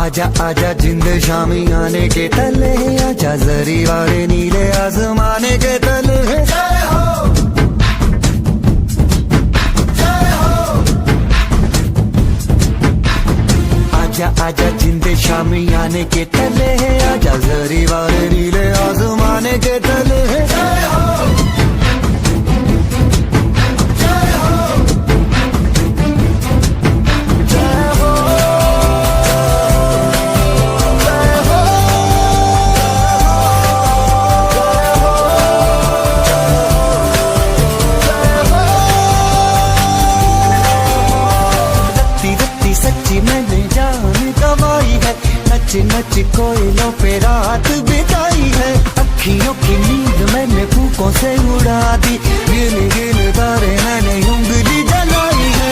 आजा आजा जिंद शामी आने के तले, आजा जरी वाले नीले आसमाने के तले। आजा आजा जिंद शामी आने के तले, आजा जरी वाले नीले आसमाने के तले। सच्ची मैंने जान गवाई है, नच नच कोयलों पे रात बिताई है। अखियों की नींद मैंने फूकों से उड़ा दी, गिन गिन तारे मैंने उंगली जलाई है।